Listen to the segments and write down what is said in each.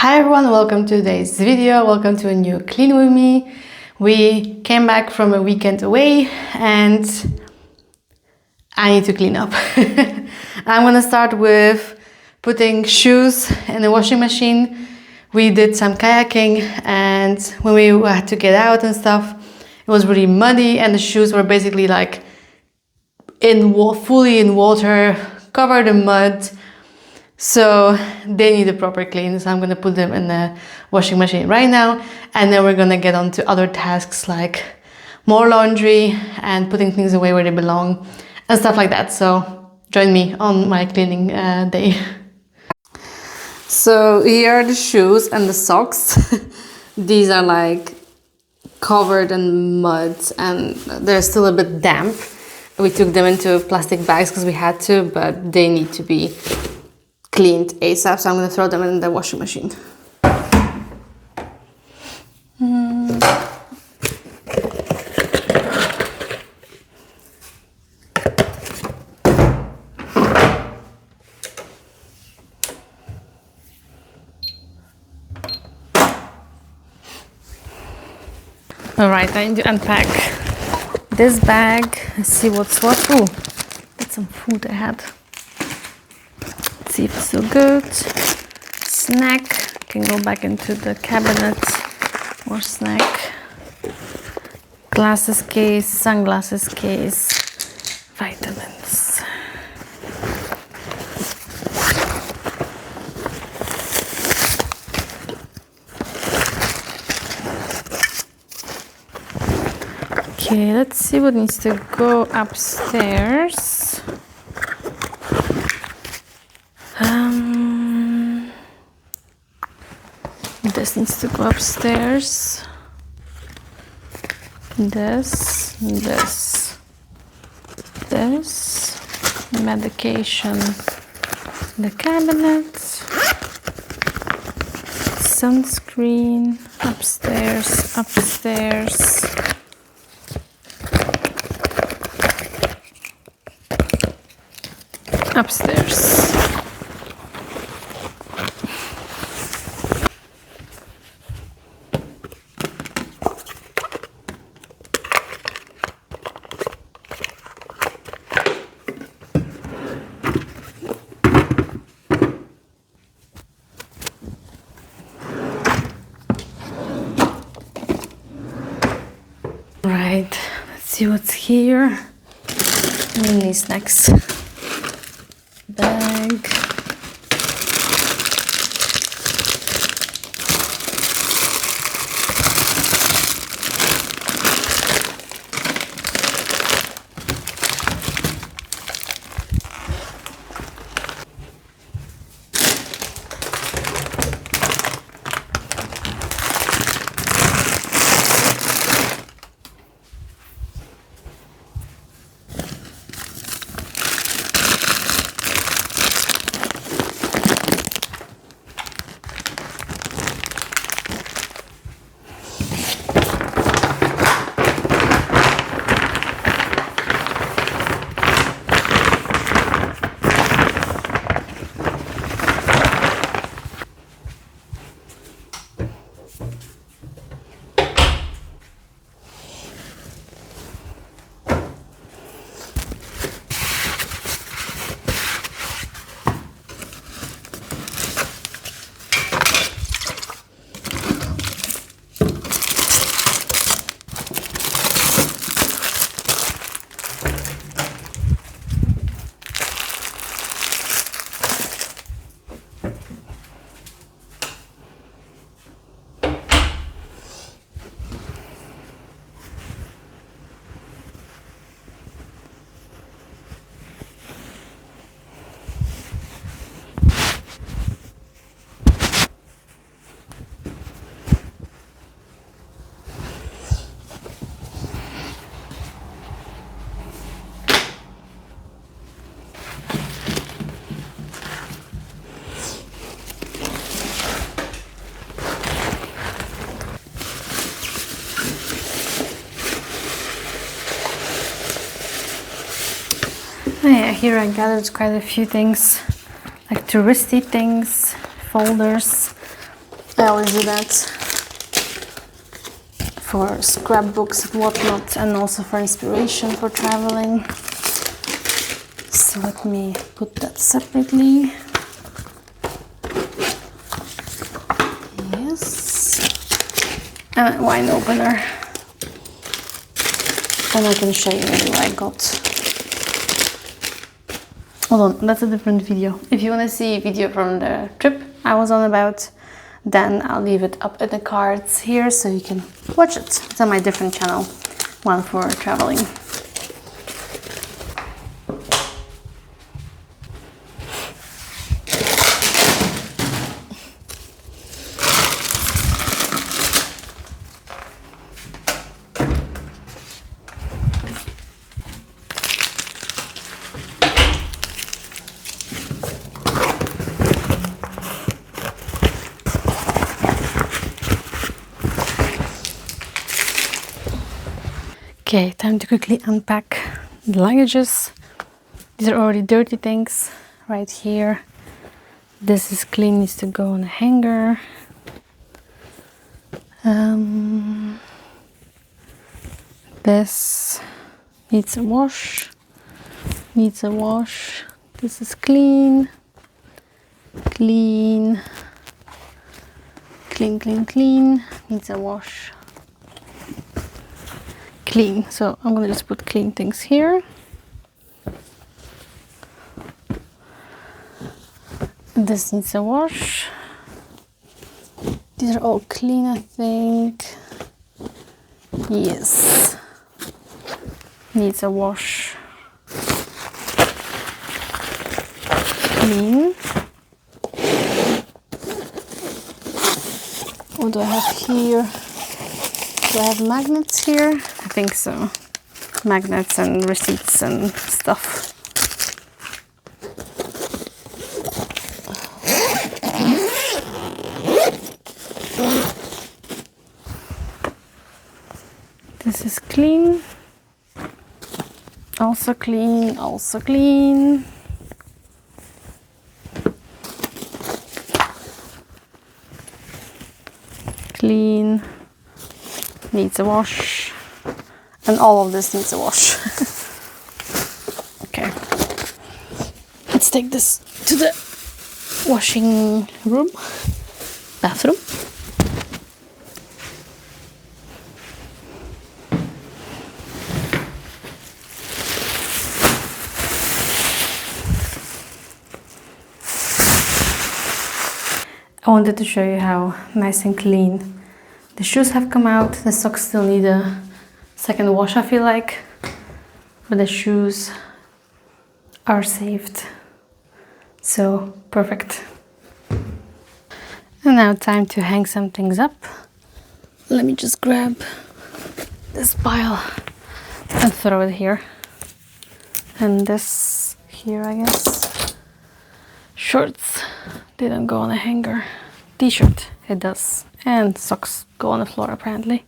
Hi everyone, welcome to today's video. Welcome to a new Clean With Me. We came back from a weekend away and I need to clean up. I'm gonna start with putting shoes in the washing machine. We did some kayaking and when we had to get out and stuff, it was really muddy and the shoes were basically like fully in water, covered in mud. So they need a proper clean, so I'm gonna put them in the washing machine right now, and then we're gonna get on to other tasks like more laundry and putting things away where they belong and stuff like that. So join me on my cleaning day. So here are the shoes and the socks. These are like covered in mud and they're still a bit damp. We took them into plastic bags because we had to, but they need to be cleaned ASAP, so I'm going to throw them in the washing machine. Alright, I need to unpack this bag. Let's see what's what. Ooh, that's some food I had. See if it's still good. Snack can go back into the cabinet. More snack. Glasses case, sunglasses case, vitamins. Okay, let's see what needs to go upstairs. This needs to go upstairs. This. Medication. The cabinet. Sunscreen. Upstairs. Right, let's see what's here. Mini snacks bag. Yeah, here I gathered quite a few things, like touristy things, folders, I always do that for scrapbooks and whatnot, and also for inspiration for traveling. So let me put that separately. Yes. And a wine opener. And I can show you what I got. Hold on, that's a different video. If you want to see a video from the trip I was on about, then I'll leave it up in the cards here so you can watch it. It's on my different channel, one for traveling. Okay, time to quickly unpack the luggages. These are already dirty things right here. This is clean, needs to go on a hanger. This needs a wash. This is clean. Clean. Needs a wash. Clean. So I'm gonna just put clean things here. This needs a wash. These are all clean, I think. Yes. Needs a wash. Clean. What do I have here? Do I have magnets here? I think so. Magnets and receipts and stuff. This is clean. Also clean, also clean. Clean. Needs a wash. And all of this needs a wash. Okay. Let's take this to the washing room, bathroom. I wanted to show you how nice and clean the shoes have come out. The socks still need a second wash, I feel like, but the shoes are saved. So perfect. And now time to hang some things up. Let me just grab this pile and throw it here. And this here, I guess. Shorts, they don't go on a hanger. T-shirt, it does. And socks go on the floor apparently.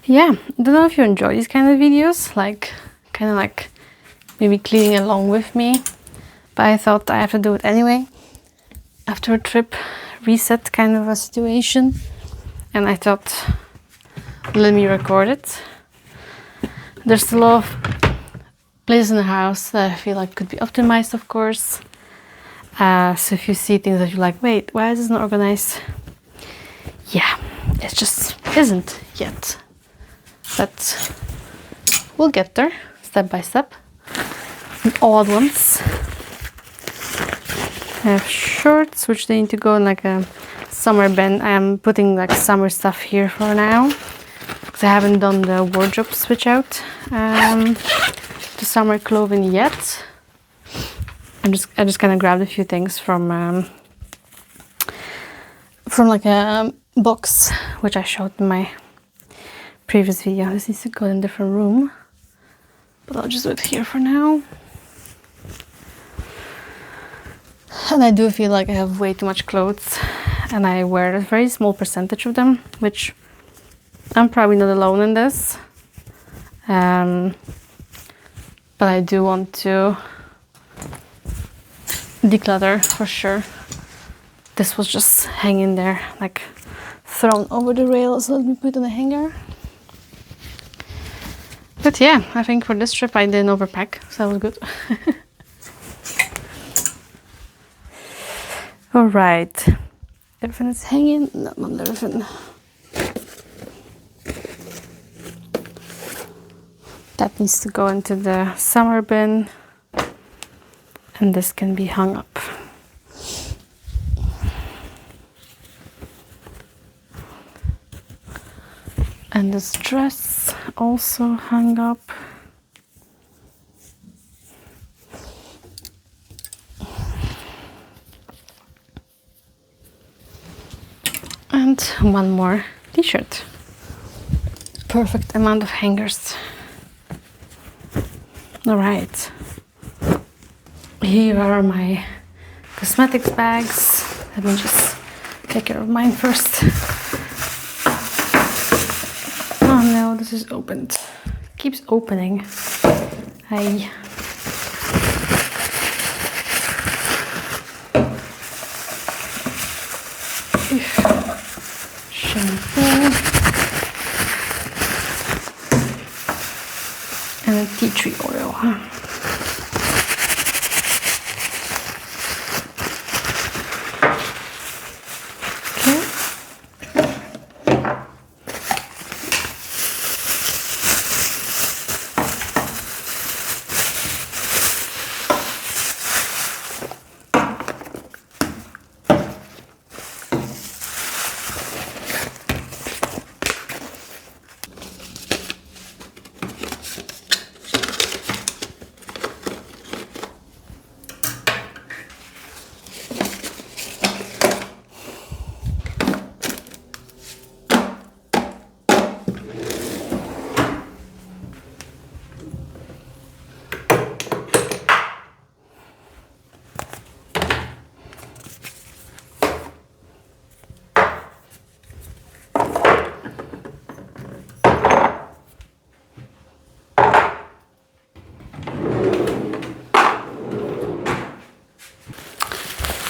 Yeah, I don't know if you enjoy these kind of videos, like kind of like maybe cleaning along with me, but I thought I have to do it anyway after a trip reset kind of a situation, and I thought let me record it. There's a lot of places in the house that I feel like could be optimized, of course. So if you see things that you're like, wait, why is this not organized? Yeah, it just isn't yet. But we'll get there, step by step. All at once. I have shorts, which they need to go in like a summer bin. I am putting like summer stuff here for now, because I haven't done the wardrobe switch out to summer clothing yet. I just kind of grabbed a few things from like a box, which I showed in my previous video. This needs to go in a different room, but I'll just do it here for now. And I do feel like I have way too much clothes, and I wear a very small percentage of them, which I'm probably not alone in this. But I do want to declutter for sure. this was just hanging there, like thrown over the rail, so let me put it on a hanger. But yeah, I think for this trip I didn't overpack, so that was good. All right, everything is hanging. No, not everything. That needs to go into the summer bin, and this can be hung up. And this dress also hung up. And one more t-shirt. Perfect amount of hangers. All right. Here are my cosmetics bags. Let me just take care of mine first. Oh no, this is opened. It keeps opening. Hi. Shampoo. And a tea tree oil.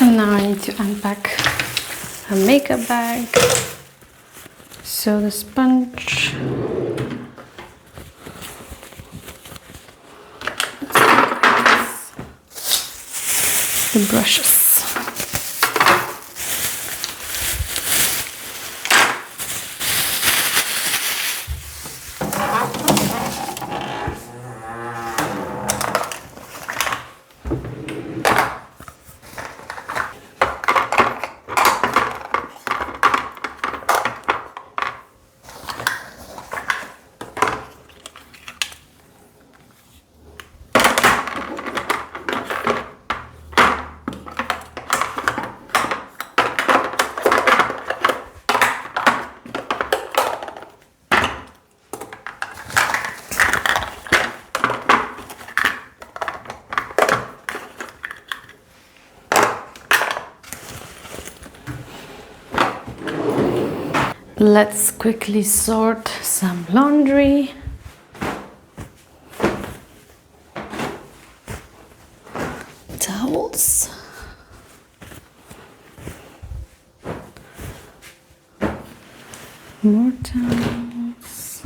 And now I need to unpack a makeup bag. So the sponge, the brushes. Let's quickly sort some laundry. Towels. More towels.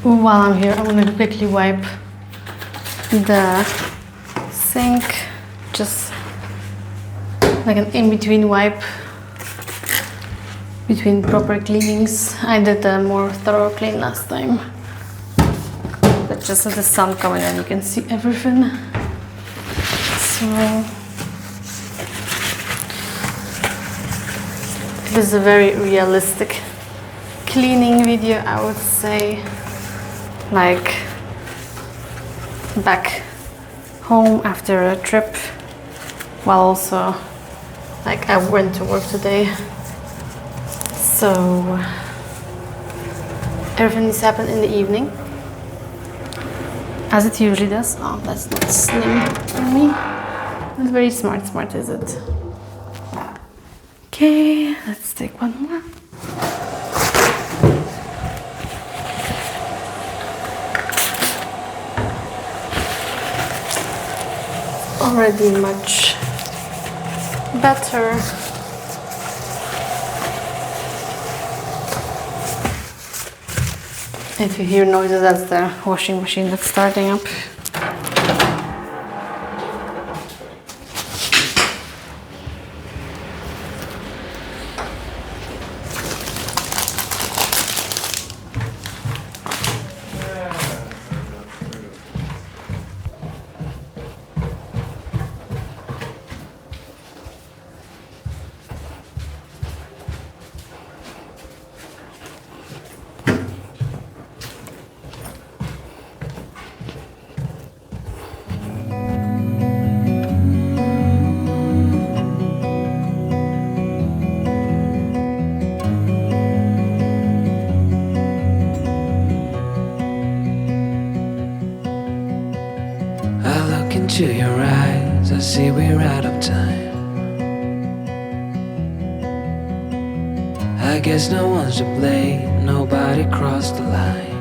While I'm here, I'm gonna quickly wipe the sink, just like an in-between wipe between proper cleanings. I did a more thorough clean last time, but just with the sun coming in, you can see everything. So this is a very realistic cleaning video, I would say. Like back home after a trip, while also like I went to work today, so everything needs to happen in the evening as it usually does. Oh, that's not slim for me. That's very smart, is it? Okay, let's take one more. Already much better. If you hear noises, that's the washing machine that's starting up. Into your eyes, I see we're out of time. I guess no one's to blame, nobody crossed the line.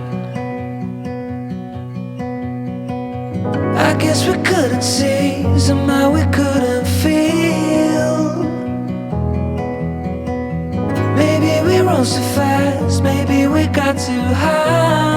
I guess we couldn't see, somehow we couldn't feel. Maybe we rose too fast, maybe we got too high.